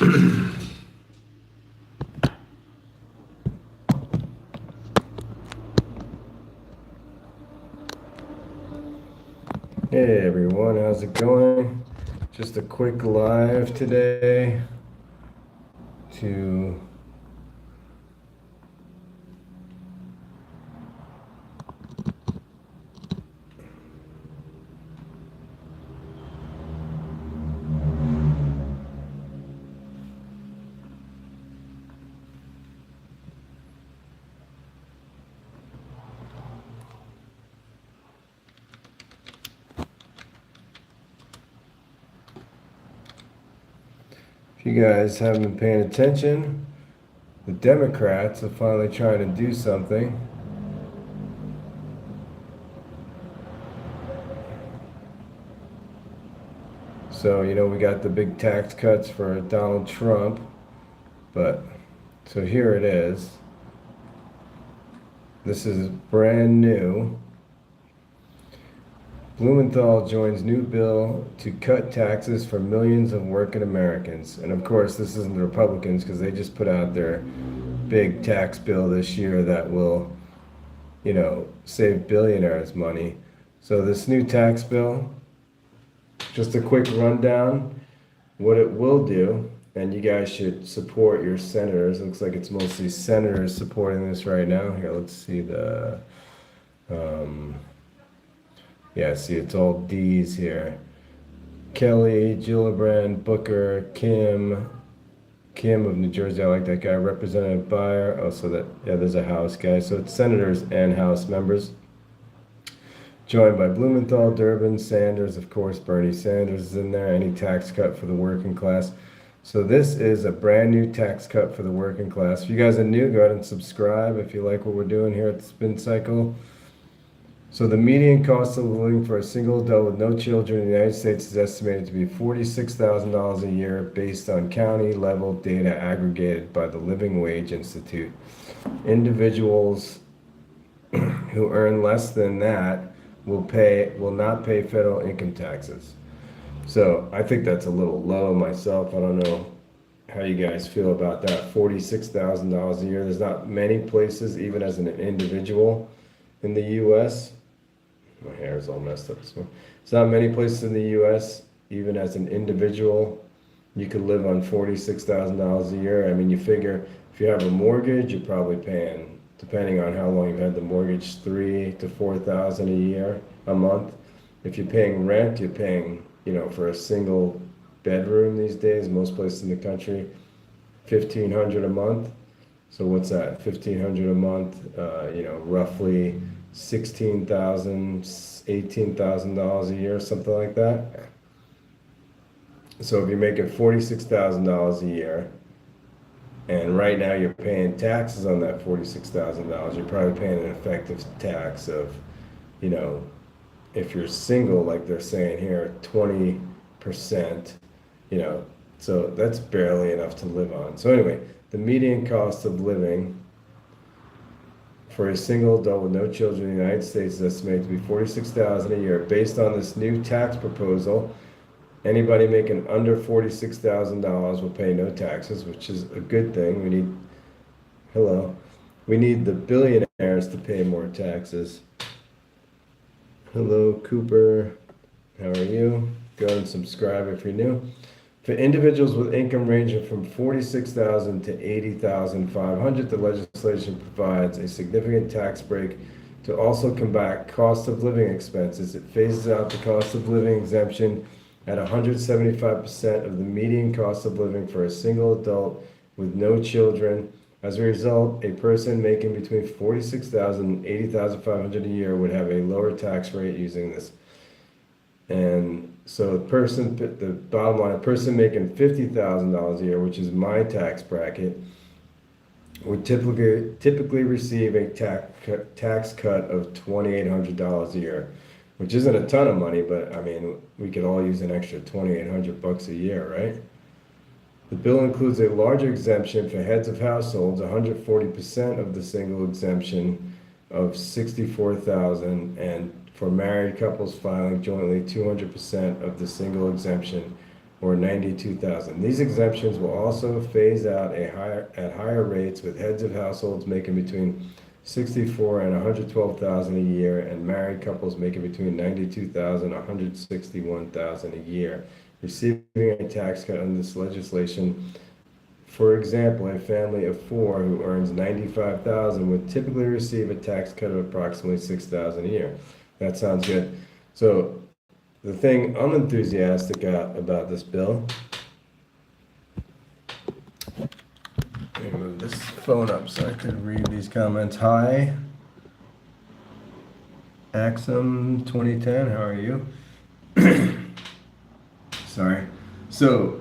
Hey everyone, how's it going? Just a quick live today to if you guys haven't been paying attention, the Democrats are finally trying to do something. So, we got the big tax cuts for Donald Trump, but so here it is. This is brand new. Blumenthal joins new bill to cut taxes for millions of working Americans. And of course, this isn't the Republicans because they just put out their big tax bill this year that will, save billionaires money. So this new tax bill, just a quick rundown, what it will do, and you guys should support your senators. It looks like it's mostly senators supporting this right now. Here, let's see the, yeah, see, it's all D's here. Kelly, Gillibrand, Booker, Kim of New Jersey, I like that guy. Representative Beyer, oh, so that, yeah, there's a House guy. So it's senators and House members. Joined by Blumenthal, Durbin, Sanders, of course, Bernie Sanders is in there. Any tax cut for the working class. So this is a brand new tax cut for the working class. If you guys are new, go ahead and subscribe if you like what we're doing here at the SpinCycle. So the median cost of living for a single adult with no children in the United States is estimated to be $46,000 a year based on county level data aggregated by the Living Wage Institute. Individuals who earn less than that will not pay federal income taxes. So I think that's a little low myself. I don't know how you guys feel about that. $46,000 a year. There's not many places, even as an individual in the U.S. My hair is all messed up. So it's not many places in the U.S., even as an individual, you could live on $46,000 a year. I mean, you figure if you have a mortgage, you're probably paying, depending on how long you've had the mortgage, $3,000 to $4,000 a month. If you're paying rent, you're paying, for a single bedroom these days, most places in the country, $1,500 a month. So what's that? $1,500 a month, roughly $16,000, $18,000 a year, something like that. So if you're making $46,000 a year, and right now you're paying taxes on that $46,000, you're probably paying an effective tax of, if you're single, like they're saying here, 20%, so that's barely enough to live on. So anyway, the median cost of living for a single adult with no children in the United States is estimated to be $46,000 a year. Based on this new tax proposal, anybody making under $46,000 will pay no taxes, which is a good thing. We need the billionaires to pay more taxes. Hello, Cooper. How are you? Go and subscribe if you're new. For individuals with income ranging from $46,000 to $80,500, the legislation provides a significant tax break to also combat cost of living expenses. It phases out the cost of living exemption at 175% of the median cost of living for a single adult with no children. As a result, a person making between $46,000 and $80,500 a year would have a lower tax rate using this. And so the bottom line, a person making $50,000 a year, which is my tax bracket, would typically receive a tax cut of $2,800 a year, which isn't a ton of money, but I mean, we could all use an extra $2,800 a year, right? The bill includes a larger exemption for heads of households, 140% of the single exemption of $64,000, and for married couples filing jointly, 200% of the single exemption or 92,000. These exemptions will also phase out at higher rates with heads of households making between 64 and 112,000 a year, and married couples making between 92,000 and 161,000 a year, receiving a tax cut under this legislation. For example, a family of 4 who earns 95,000 would typically receive a tax cut of approximately 6,000 a year. That sounds good. So the thing I'm enthusiastic about this bill. Let me move this phone up so I can read these comments. Hi, Axum 2010, how are you? Sorry. So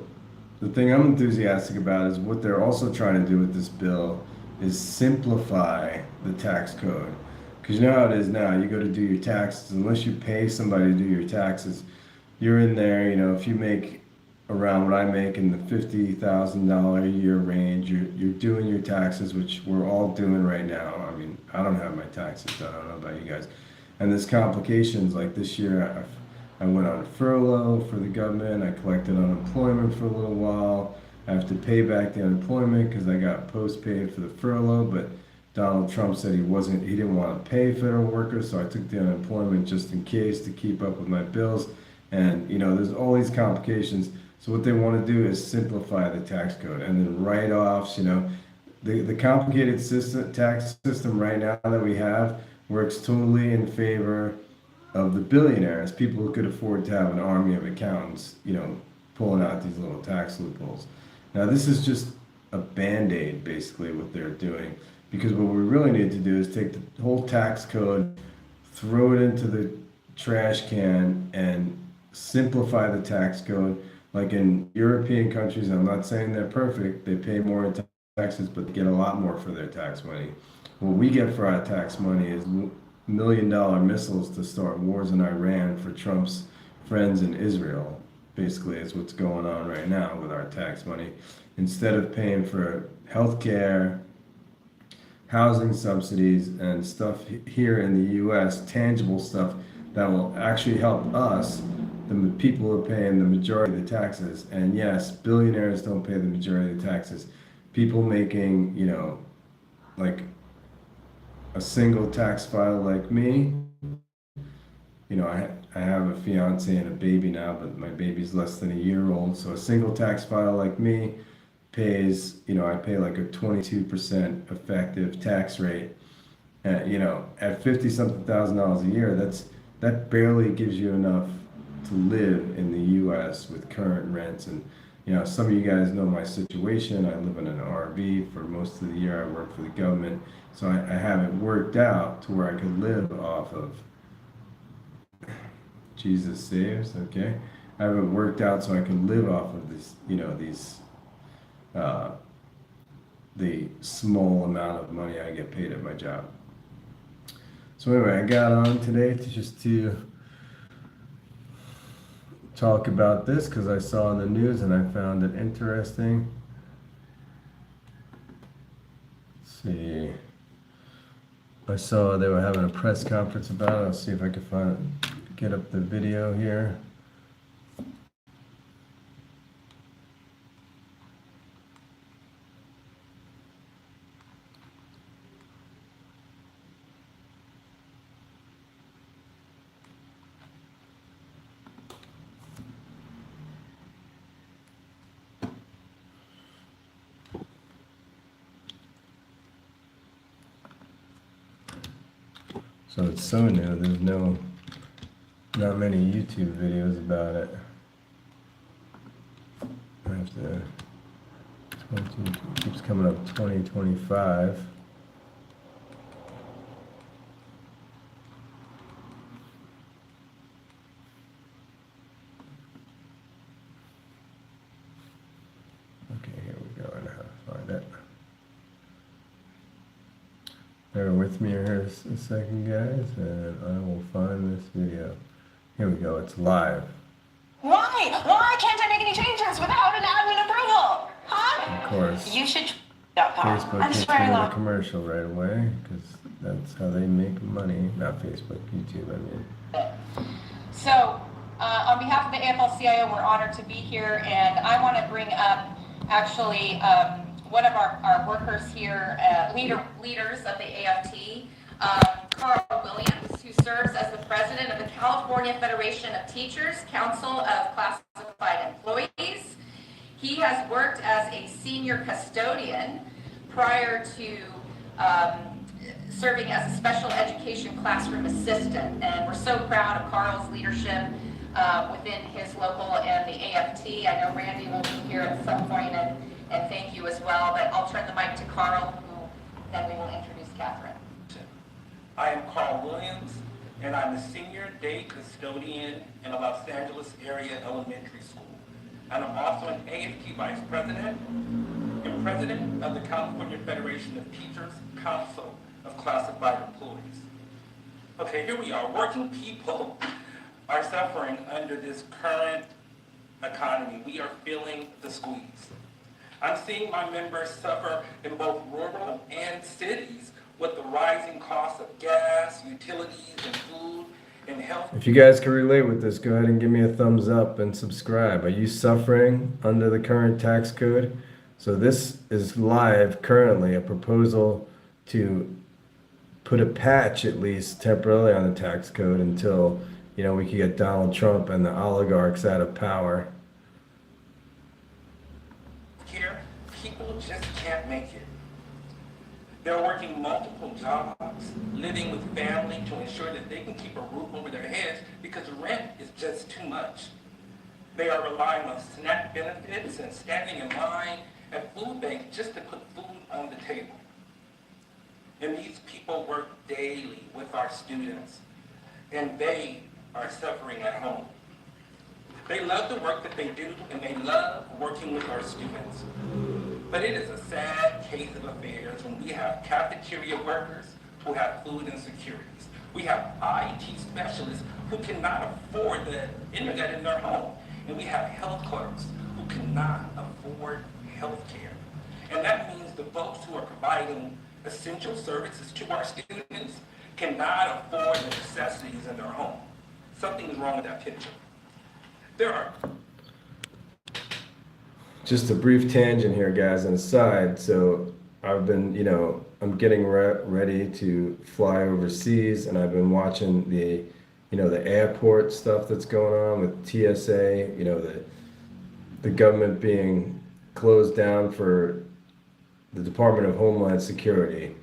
the thing I'm enthusiastic about is what they're also trying to do with this bill is simplify the tax code. Because you know how it is now, you go to do your taxes, unless you pay somebody to do your taxes, you're in there, you know, if you make around what I make in the $50,000 a year range, you're doing your taxes, which we're all doing right now. I mean, I don't have my taxes done, I don't know about you guys. And there's complications, like this year I went on furlough for the government, I collected unemployment for a little while, I have to pay back the unemployment because I got post-paid for the furlough, but Donald Trump said he didn't want to pay federal workers, so I took the unemployment just in case to keep up with my bills. And you know, there's all these complications. So what they want to do is simplify the tax code, and then write-offs. You know, the complicated tax system right now that we have works totally in favor of the billionaires, people who could afford to have an army of accountants, you know, pulling out these little tax loopholes. Now this is just a band-aid, basically, what they're doing. Because what we really need to do is take the whole tax code, throw it into the trash can, and simplify the tax code. Like in European countries, I'm not saying they're perfect, they pay more in taxes, but they get a lot more for their tax money. What we get for our tax money is $1 million missiles to start wars in Iran for Trump's friends in Israel. Basically, is what's going on right now with our tax money. Instead of paying for health care, housing subsidies, and stuff here in the U.S., tangible stuff that will actually help us, the people who are paying the majority of the taxes. And yes, billionaires don't pay the majority of the taxes. People making, you know, like a single tax file like me, you know, I have a fiance and a baby now, but my baby's less than a year old. So a single tax file like me pays, you know, I pay like a 22% effective tax rate. You know, at $50-something thousand a year, that barely gives you enough to live in the U.S. with current rents. And you know, some of you guys know my situation. I live in an RV for most of the year. I work for the government, so I have it worked out to where I could live off of Jesus Saves. Okay, I have it worked out so I can live off of this, you know, the small amount of money I get paid at my job. So anyway, I got on today to talk about this because I saw in the news and I found it interesting. Let's see. I saw they were having a press conference about it. I'll see if I can get up the video here. So it's so new, there's not many YouTube videos about it. I have to, it keeps coming up 2025. Okay, here we go, I know how to find it. Bear with me here a second, guys, and I will find this video. Here we go, it's live. Why? Why can't I make any changes without an admin approval? Huh? Of course. You should... Facebook I'm hits swearing me with a off. commercial right away, because that's how they make money. Not Facebook, YouTube, I mean. So, on behalf of the AFL-CIO, we're honored to be here, and I want to bring up actually one of our workers here, leaders of the AFT, Carl Williams, who serves as the president of the California Federation of Teachers Council of Classified Employees. He has worked as a senior custodian prior to serving as a special education classroom assistant, and we're so proud of Carl's leadership within his local and the AFT. I know Randy will be here at some point, and thank you as well, but I'll turn the mic to Carl, who then we will introduce Catherine. I am Carl Williams, and I'm a senior day custodian in a Los Angeles area elementary school. And I'm also an AFT vice president and president of the California Federation of Teachers Council of Classified Employees. Okay, here we are. Working people are suffering under this current economy. We are feeling the squeeze. I'm seeing my members suffer in both rural and cities with the rising cost of gas, utilities, and food, and health. If you guys can relate with this, go ahead and give me a thumbs up and subscribe. Are you suffering under the current tax code? So this is live currently, a proposal to put a patch at least temporarily on the tax code until, you know, we can get Donald Trump and the oligarchs out of power. Here, people just can't make it. They're working multiple jobs, living with family to ensure that they can keep a roof over their heads because rent is just too much. They are relying on SNAP benefits and standing in line at food banks just to put food on the table. And these people work daily with our students, and they are suffering at home. They love the work that they do, and they love working with our students. But it is a sad case of affairs when we have cafeteria workers who have food insecurities. We have IT specialists who cannot afford the internet in their home. And we have health clerks who cannot afford health care. And that means the folks who are providing essential services to our students cannot afford the necessities in their home. Something is wrong with that picture. There are Just a brief tangent here, guys, on the side. So I've been, I'm getting ready to fly overseas, and I've been watching the, the airport stuff that's going on with TSA, the government being closed down for the Department of Homeland Security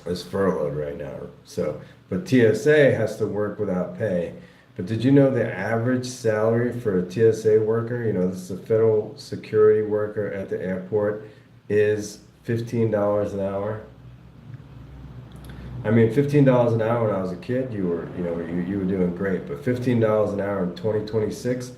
is furloughed right now. So, but TSA has to work without pay. But did you know the average salary for a TSA worker, this is a federal security worker at the airport, is $15 an hour? I mean, $15 an hour when I was a kid, you were doing great. But $15 an hour in 2026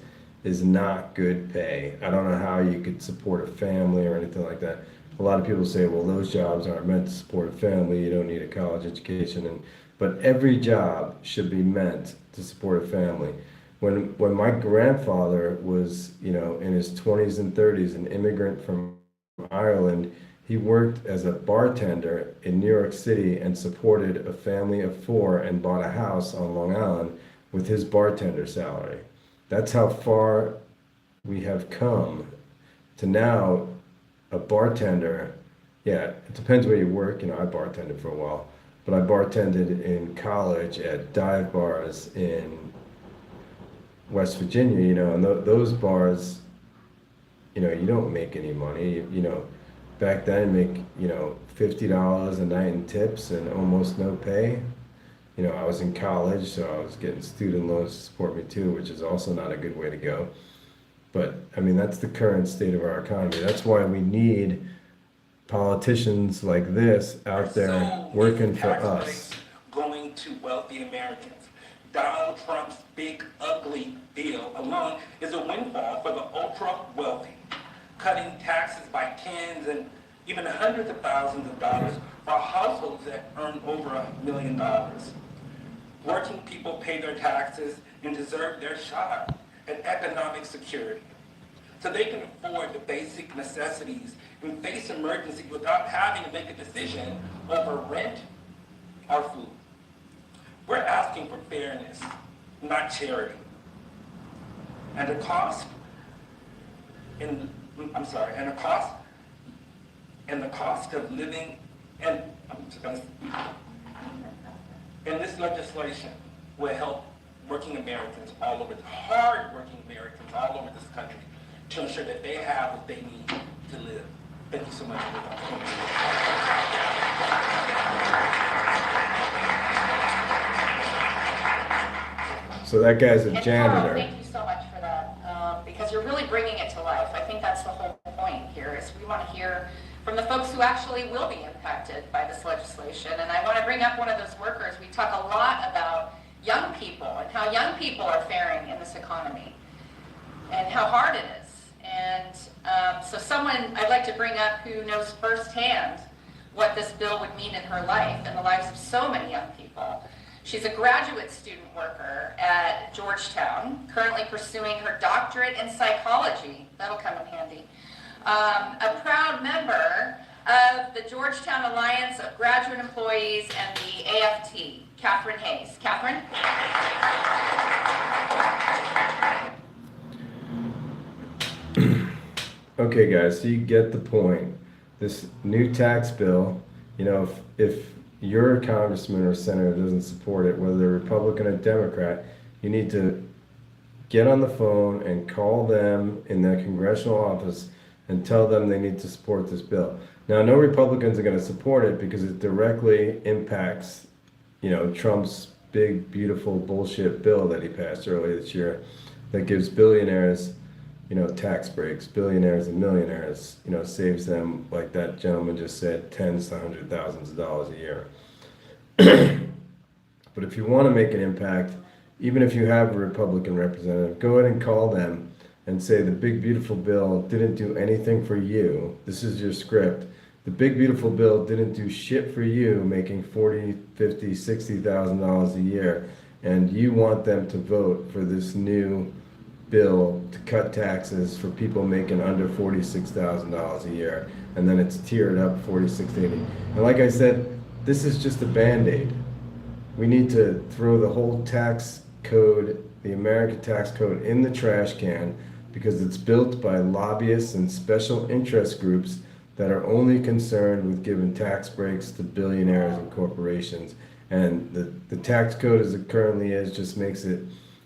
is not good pay. I don't know how you could support a family or anything like that. A lot of people say, well, those jobs aren't meant to support a family. You don't need a college education. But every job should be meant to support a family. When my grandfather was, in his 20s and 30s, an immigrant from Ireland, he worked as a bartender in New York City and supported a family of 4 and bought a house on Long Island with his bartender salary. That's how far we have come to now. A bartender, yeah, it depends where you work. I bartended for a while, but I bartended in college at dive bars in West Virginia, and those bars, you don't make any money. Back then, make, $50 a night in tips and almost no pay. I was in college, so I was getting student loans to support me too, which is also not a good way to go. But, I mean, that's the current state of our economy. That's why we need politicians like this out there working for us. Going to wealthy Americans. Donald Trump's big, ugly bill alone is a windfall for the ultra-wealthy, cutting taxes by tens and even hundreds of thousands of dollars for households that earn over $1 million. Working people pay their taxes and deserve their shot at economic security, so they can afford the basic necessities and face emergency without having to make a decision over rent or food. We're asking for fairness, not charity. And the cost in, I'm sorry, and the cost of living, and and this legislation will help working Americans all over, hard-working Americans all over this country to ensure that they have what they need to live. Thank you so much for the opportunity. So that guy's a And Carl, janitor. thank you so much for that, because you're really bringing it to life. I think that's the whole point here, is we want to hear from the folks who actually will be impacted by this legislation. And I want to bring up one of those workers. We talk a lot about young people and how young people are faring in this economy and how hard it is. And so someone I'd like to bring up who knows firsthand what this bill would mean in her life and the lives of so many young people. She's a graduate student worker at Georgetown, currently pursuing her doctorate in psychology. That'll come in handy. A proud member of the Georgetown Alliance of Graduate Employees and the AFT, Catherine Hayes. Catherine? Okay, guys, so you get the point. This new tax bill, you know, if your congressman or senator doesn't support it, whether they're Republican or Democrat, you need to get on the phone and call them in their congressional office and tell them they need to support this bill. Now, no Republicans are going to support it because it directly impacts, you know, Trump's big, beautiful bullshit bill that he passed earlier this year that gives billionaires, you know, tax breaks, billionaires and millionaires, you know, saves them, like that gentleman just said, tens to hundred thousands of dollars a year. But if you want to make an impact, even if you have a Republican representative, go ahead and call them and say the big beautiful bill didn't do anything for you. This is your script. The big beautiful bill didn't do shit for you, making $40,000, $50,000, $60,000 a year, and you want them to vote for this new bill to cut taxes for people making under $46,000 a year, and then it's tiered up 46, 80. And like I said, this is just a band-aid. We need to throw the whole tax code, the American tax code, in the trash can, because it's built by lobbyists and special interest groups that are only concerned with giving tax breaks to billionaires and corporations. And the tax code as it currently is just makes it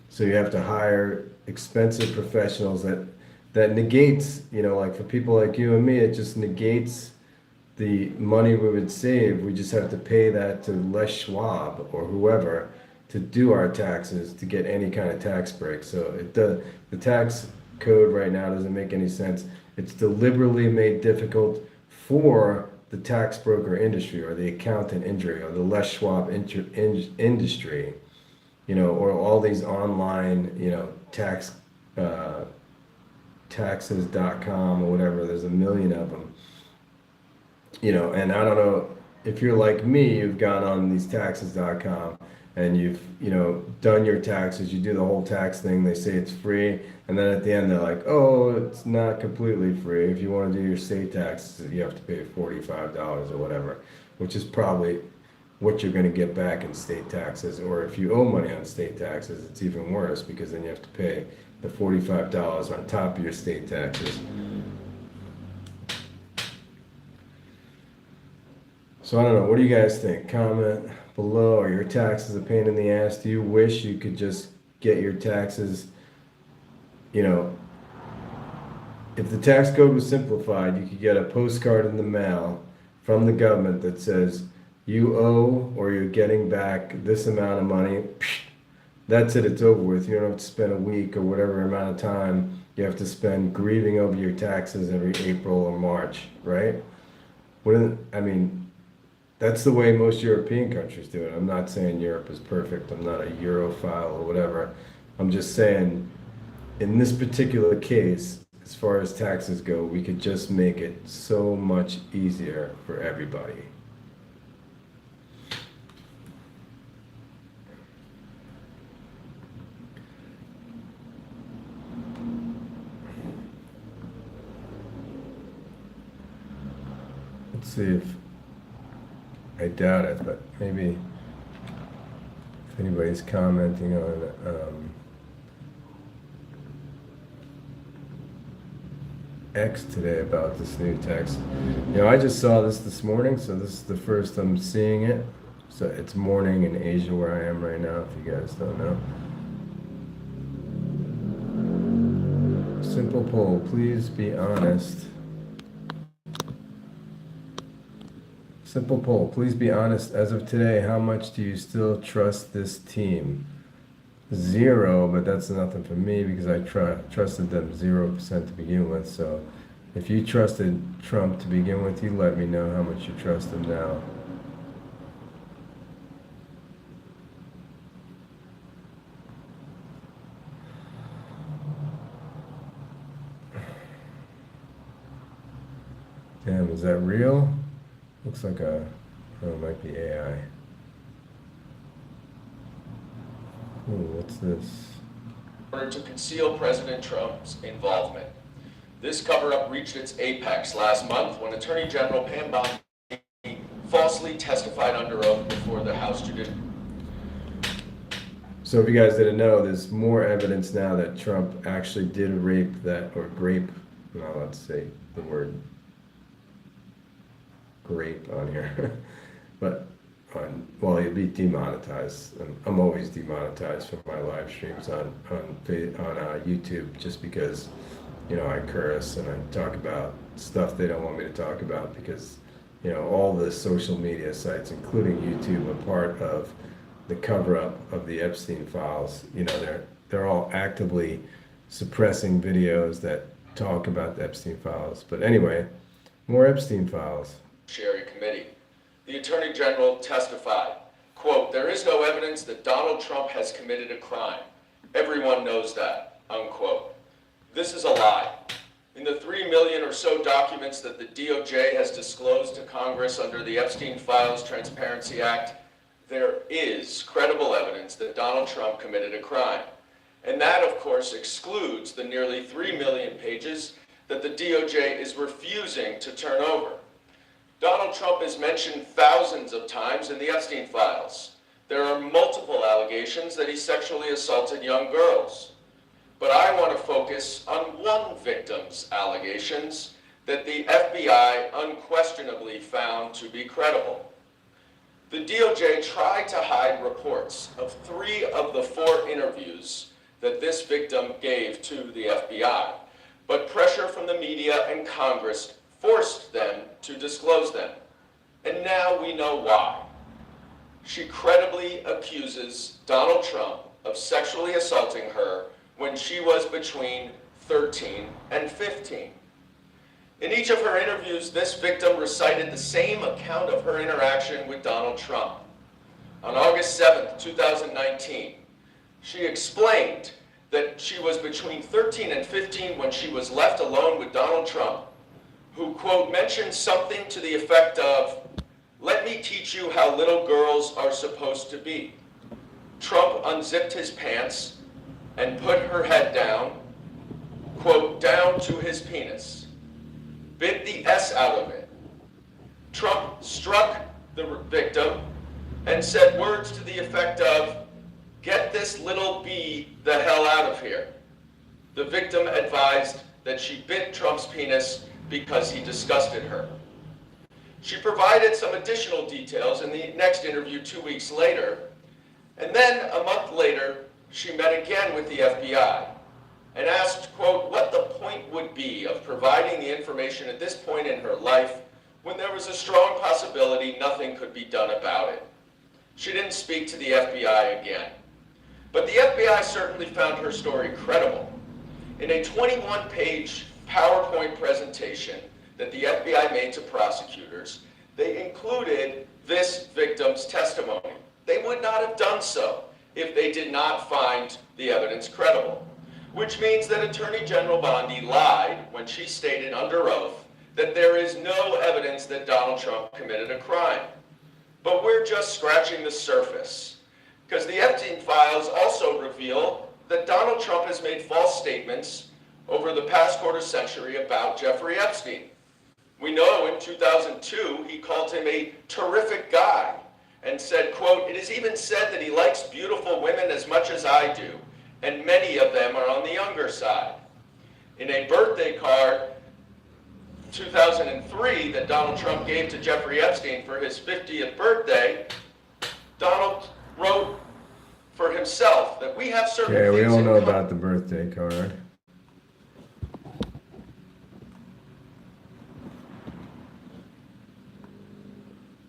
so you have to hire expensive professionals that negates, you know, like for people like you and me, it just negates the money we would save. We just have to pay that to Les Schwab or whoever to do our taxes to get any kind of tax break. So the tax code right now doesn't make any sense. It's deliberately made difficult for the tax broker industry or the accountant industry or the Les Schwab industry, you know, or all these online, you know, taxes.com or whatever. There's a million of them, you know. And I don't know if you're like me, you've gone on these taxes.com and you've, you know, done your taxes, you do the whole tax thing, they say it's free, and then at the end they're like, oh, it's not completely free. If you want to do your state taxes, you have to pay $45 or whatever, which is probably what you're going to get back in state taxes. Or if you owe money on state taxes, it's even worse, because then you have to pay the $45 on top of your state taxes. So I don't know, what do you guys think? Comment below. Are your taxes a pain in the ass? Do you wish you could just get your taxes, you know, if the tax code was simplified, you could get a postcard in the mail from the government that says you owe or you're getting back this amount of money. That's it, it's over with. You don't have to spend a week or whatever amount of time you have to spend grieving over your taxes every April or March, right? I mean, that's the way most European countries do it. I'm not saying Europe is perfect. I'm not a Europhile or whatever. I'm just saying, in this particular case, as far as taxes go, we could just make it so much easier for everybody. Let's see if, I doubt it, but maybe if anybody's commenting on X today about this new text. I just saw this morning, so this is the first I'm seeing it. So it's morning in Asia where I am right now, if you guys don't know. Simple poll, please be honest. Simple poll, please be honest. As of today, how much do you still trust this team? 0, but that's nothing for me because I trusted them 0% to begin with. So if you trusted Trump to begin with, you let me know how much you trust him now. Damn, is that real? Looks like it might be AI. Ooh, what's this? In order to conceal President Trump's involvement. This cover-up reached its apex last month when Attorney General Pam Bondi falsely testified under oath before the House Judiciary. So if you guys didn't know, there's more evidence now that Trump actually did rape that, or grape, well, let's say the word grape on here, but well, he'll be demonetized. I'm always demonetized from my live streams on YouTube just because, I curse and I talk about stuff they don't want me to talk about because, all the social media sites, including YouTube, are part of the cover-up of the Epstein files. They're all actively suppressing videos that talk about the Epstein files. But anyway, more Epstein files. Committee. The Attorney General testified, quote, "There is no evidence that Donald Trump has committed a crime. Everyone knows that," unquote. This is a lie. In the 3 million or so documents that the DOJ has disclosed to Congress under the Epstein Files Transparency Act, there is credible evidence that Donald Trump committed a crime. And that, of course, excludes the nearly 3 million pages that the DOJ is refusing to turn over. Donald Trump is mentioned thousands of times in the Epstein files. There are multiple allegations that he sexually assaulted young girls. But I want to focus on one victim's allegations that the FBI unquestionably found to be credible. The DOJ tried to hide reports of 3 of the 4 interviews that this victim gave to the FBI, but pressure from the media and Congress forced them to disclose them. And now we know why. She credibly accuses Donald Trump of sexually assaulting her when she was between 13 and 15. In each of her interviews, this victim recited the same account of her interaction with Donald Trump. On August 7th, 2019, she explained that she was between 13 and 15 when she was left alone with Donald Trump, who, quote, mentioned something to the effect of, "Let me teach you how little girls are supposed to be." Trump unzipped his pants and put her head down, quote, down to his penis, bit the S out of it. Trump struck the victim and said words to the effect of, "Get this little B the hell out of here." The victim advised that she bit Trump's penis because he disgusted her. She provided some additional details in the next interview 2 weeks later, and then a month later, she met again with the FBI and asked, quote, what the point would be of providing the information at this point in her life when there was a strong possibility nothing could be done about it. She didn't speak to the FBI again. But the FBI certainly found her story credible. In a 21-page PowerPoint presentation that the FBI made to prosecutors, they included this victim's testimony. They would not have done so if they did not find the evidence credible, which means that Attorney General Bondi lied when she stated under oath that there is no evidence that Donald Trump committed a crime. But we're just scratching the surface, because the Epstein files also reveal that Donald Trump has made false statements over the past quarter century about Jeffrey Epstein. We know in 2002 he called him a terrific guy and said, quote, "It is even said that he likes beautiful women as much as I do, and many of them are on the younger side." In a birthday card 2003 that Donald Trump gave to Jeffrey Epstein for his 50th birthday, Donald wrote for himself that we have certain Okay, we things all in know common. about the birthday card.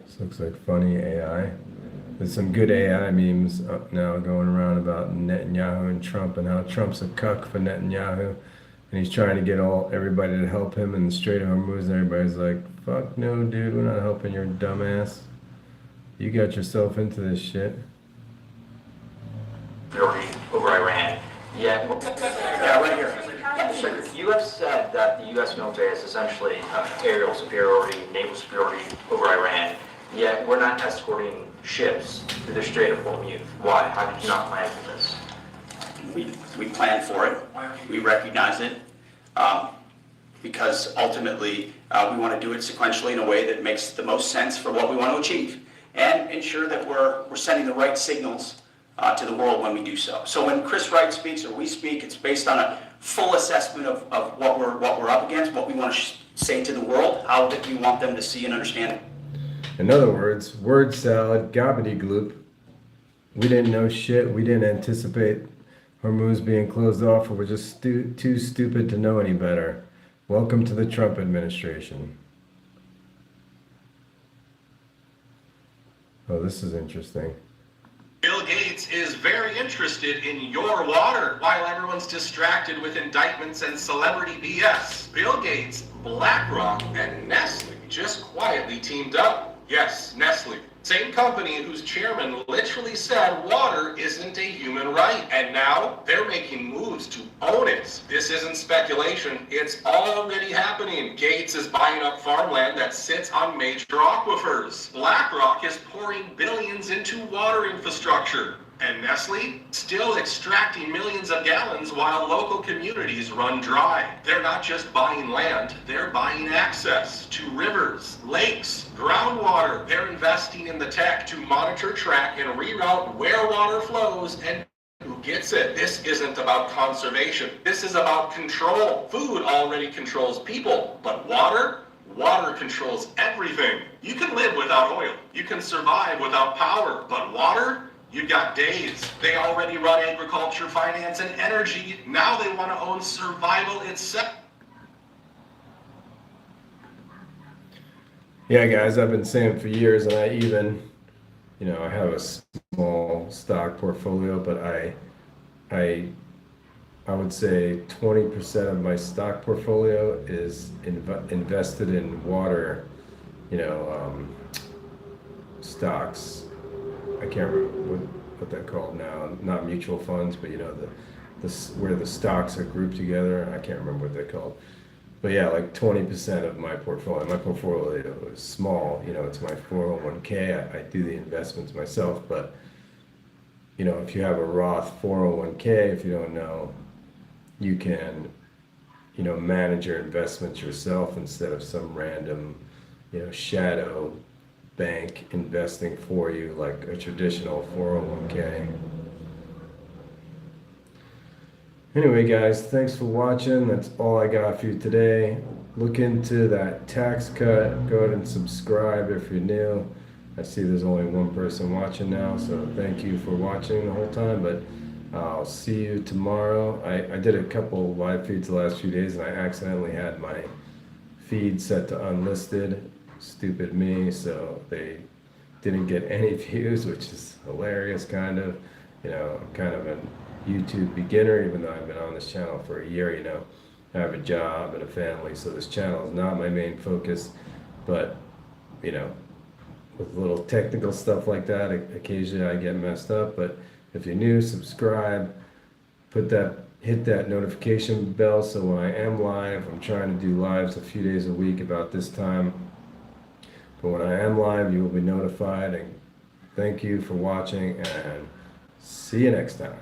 This looks like funny AI. There's some good AI memes now going around about Netanyahu and Trump and how Trump's a cuck for Netanyahu. And he's trying to get everybody to help him in the Strait of Hormuz, and everybody's like, fuck no, dude, we're not helping your dumbass. You got yourself into this shit. Over Iran. Yeah, right here. You have said that the U.S. military has essentially aerial superiority, naval superiority over Iran, yet we're not escorting ships through the Strait of Hormuz. Why? How did you not plan for this? We plan for it, we recognize it, because ultimately we want to do it sequentially in a way that makes the most sense for what we want to achieve, and ensure that we're sending the right signals to the world when we do so. So when Chris Wright speaks or we speak, it's based on a full assessment of what we're up against, what we want to say to the world, how that we want them to see and understand it. In other words, word salad, gobbledygloop. We didn't know shit. We didn't anticipate Hormuz being closed off, or we're just too stupid to know any better. Welcome to the Trump administration. Oh, this is interesting. Bill Gates is very interested in your water while everyone's distracted with indictments and celebrity BS. Bill Gates, BlackRock, and Nestle just quietly teamed up. Yes, Nestle. Same company whose chairman literally said water isn't a human right. And now they're making moves to own it. This isn't speculation. It's already happening. Gates is buying up farmland that sits on major aquifers. BlackRock is pouring billions into water infrastructure. And Nestle, still extracting millions of gallons while local communities run dry. They're not just buying land, they're buying access to rivers, lakes, groundwater. They're investing in the tech to monitor, track, and reroute where water flows and who gets it. This isn't about conservation. This is about control. Food already controls people, but water controls everything. You can live without oil. You can survive without power, but water? You got days. They already run agriculture, finance, and energy. Now they want to own survival itself. Yeah, guys, I've been saying for years, and I even, I have a small stock portfolio, but I would say 20% of my stock portfolio is invested in water, stocks. I can't remember what they're called now. Not mutual funds, but where the stocks are grouped together. I can't remember what they're called. But yeah, like 20% of my portfolio. My portfolio is small. It's my 401k. I do the investments myself. But if you have a Roth 401k, if you don't know, you can manage your investments yourself instead of some random shadow bank investing for you like a traditional 401k. Anyway, guys, thanks for watching. That's all I got for you today. Look into that tax cut. Go ahead and subscribe if you're new. I see there's only one person watching now, so thank you for watching the whole time, but I'll see you tomorrow. I did a couple live feeds the last few days, and I accidentally had my feed set to unlisted. Stupid me, so they didn't get any views, which is hilarious, kind of. I'm kind of a YouTube beginner, even though I've been on this channel for a year. I have a job and a family, so this channel is not my main focus, but with little technical stuff like that, occasionally I get messed up. But if you're new, subscribe, hit that notification bell, so when I am live, I'm trying to do lives a few days a week about this time. But when I am live, you will be notified. And thank you for watching, and see you next time.